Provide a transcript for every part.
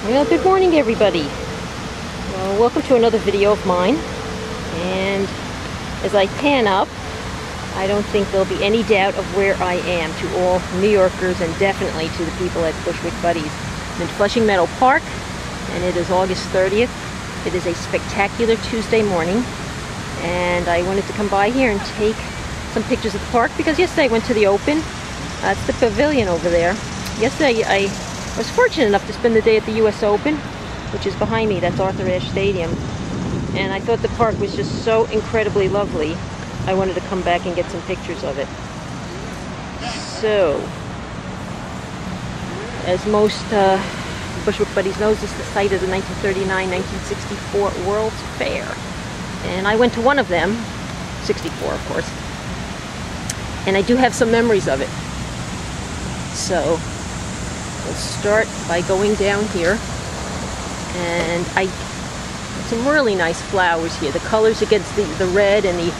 Well, good morning everybody. Welcome to another video of mine. And as I pan up, I don't think there'll be any doubt of where I am to all New Yorkers and definitely to the people at Bushwick Buddies. I'm in Flushing Meadow Park and it is August 30th. It is a spectacular Tuesday morning and I wanted to come by here and take some pictures of the park because yesterday I went to the Open. That's the pavilion over there. Yesterday I was fortunate enough to spend the day at the US Open, which is behind me. That's Arthur Ashe Stadium. And I thought the park was just so incredibly lovely. I wanted to come back and get some pictures of it. So, as most Bushwick Buddies knows, this is the site of the 1939-1964 World's Fair. And I went to one of them, 64 of course. And I do have some memories of it. So, we'll start by going down here. And some really nice flowers here. The colors against the red and the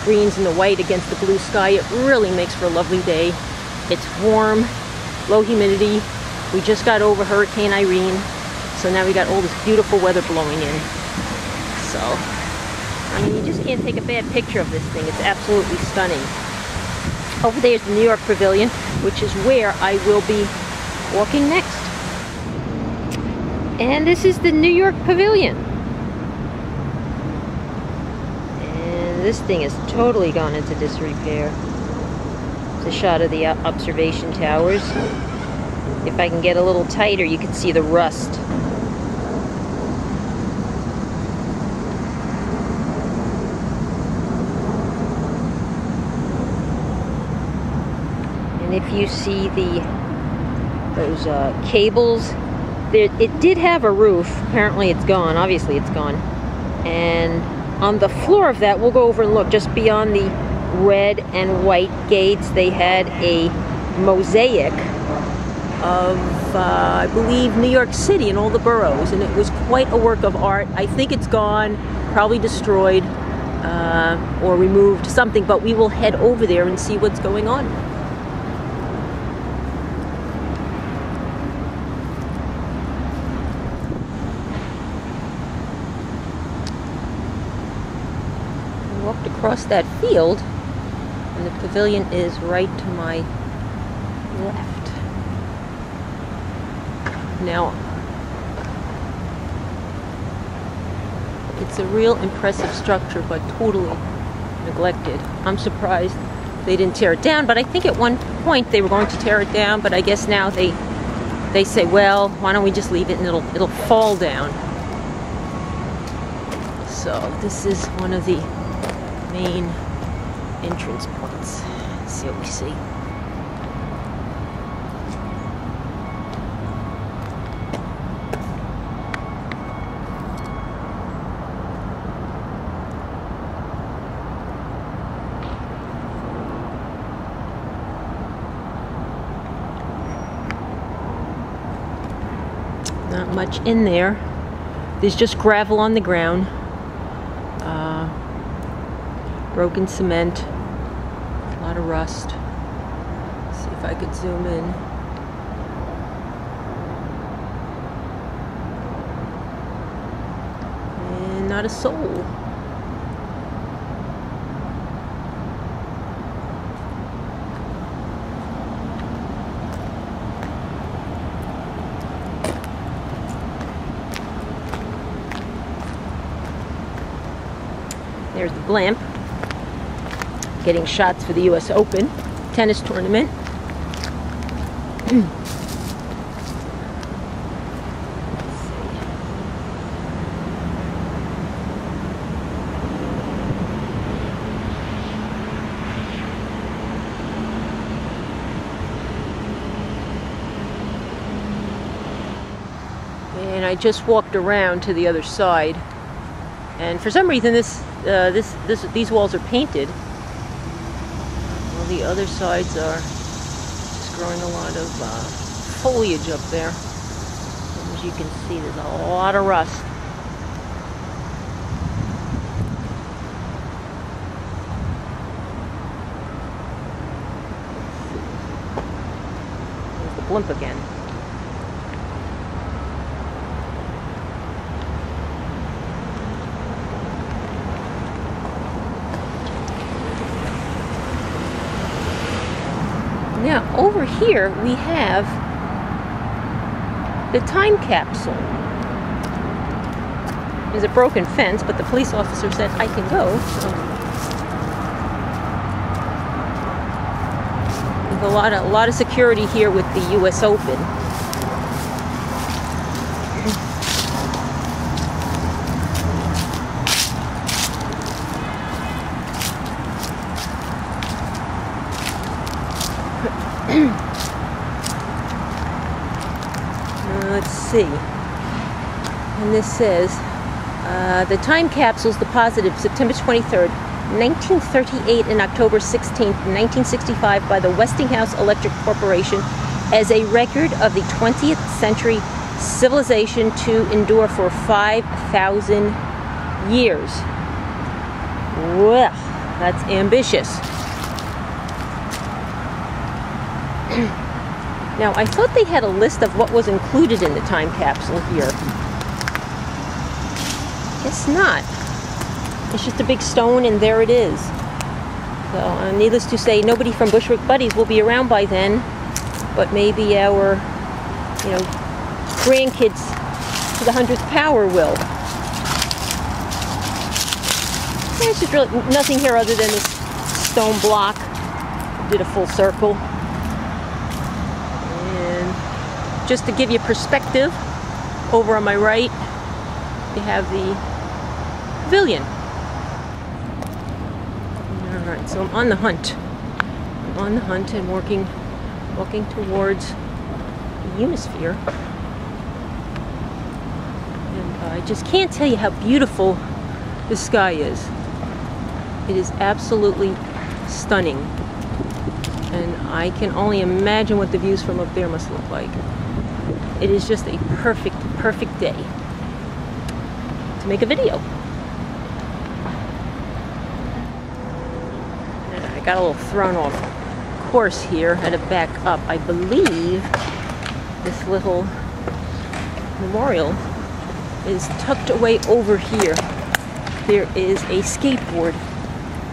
greens and the white against the blue sky, it really makes for a lovely day. It's warm, low humidity. We just got over Hurricane Irene, so now we got all this beautiful weather blowing in. So, I mean, you just can't take a bad picture of this thing. It's absolutely stunning. Over there is the New York Pavilion, which is where I will be walking next. And this is the New York Pavilion. This thing is totally gone into disrepair. It's a shot of the observation towers. If I can get a little tighter, you can see the rust. And if you see those cables, it did have a roof. Apparently it's gone. Obviously it's gone. And on the floor of that, we'll go over and look, just beyond the red and white gates, they had a mosaic of, I believe, New York City and all the boroughs, and it was quite a work of art. I think it's gone, probably destroyed, or removed, something, but we will head over there and see what's going on. Walked across that field and the pavilion is right to my left. Now, it's a real impressive structure but totally neglected. I'm surprised they didn't tear it down, but I think at one point they were going to tear it down, but I guess now they say, well, why don't we just leave it and it'll fall down. So this is one of the main entrance points. Let's see what we see. Not much in there. There's just gravel on the ground. Broken cement, a lot of rust. Let's see if I could zoom in. And not a soul. There's the blimp. Getting shots for the US Open tennis tournament. And I just walked around to the other side, and for some reason these walls are painted. The other sides are just growing a lot of foliage up there. And as you can see, there's a lot of rust. There's the blimp again. Now, over here we have the time capsule. There's a broken fence, but the police officer said I can go. So. There's a lot of security here with the U.S. Open. Let's see. And this says, the time capsules deposited September 23rd, 1938 and October 16th, 1965 by the Westinghouse Electric Corporation as a record of the 20th century civilization to endure for 5,000 years. Well, that's ambitious. Now, I thought they had a list of what was included in the time capsule here. Guess not. It's just a big stone and there it is. So, needless to say, nobody from Bushwick Buddies will be around by then, but maybe our, grandkids to the 100th power will. There's just really nothing here other than this stone block. Did a full circle. Just to give you perspective, over on my right, you have the pavilion. Alright, so I'm on the hunt. I'm on the hunt and walking towards the Unisphere. And I just can't tell you how beautiful the sky is. It is absolutely stunning. And I can only imagine what the views from up there must look like. It is just a perfect, perfect day to make a video. I got a little thrown off course here. Had to back up. I believe this little memorial is tucked away over here. There is a skateboard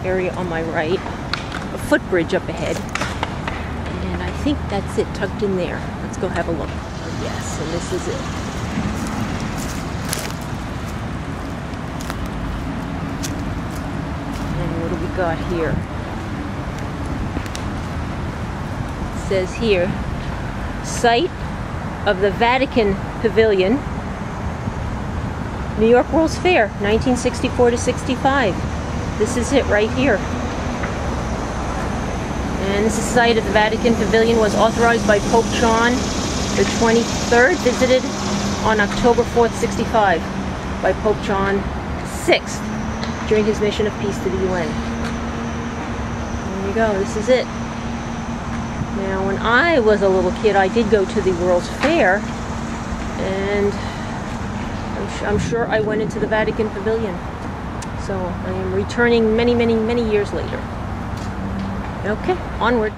area on my right, a footbridge up ahead, and I think that's it tucked in there. Let's go have a look. Yes, and this is it. And what do we got here? It says here, site of the Vatican Pavilion, New York World's Fair, 1964 to 65. This is it right here. And this is the site of the Vatican Pavilion, was authorized by Pope John the 23rd, visited on October 4th, 65 by Pope John VI during his mission of peace to the UN. There you go, this is it. Now, when I was a little kid, I did go to the World's Fair, and I'm sure I went into the Vatican Pavilion. So I am returning many, many, many years later. Okay, onward.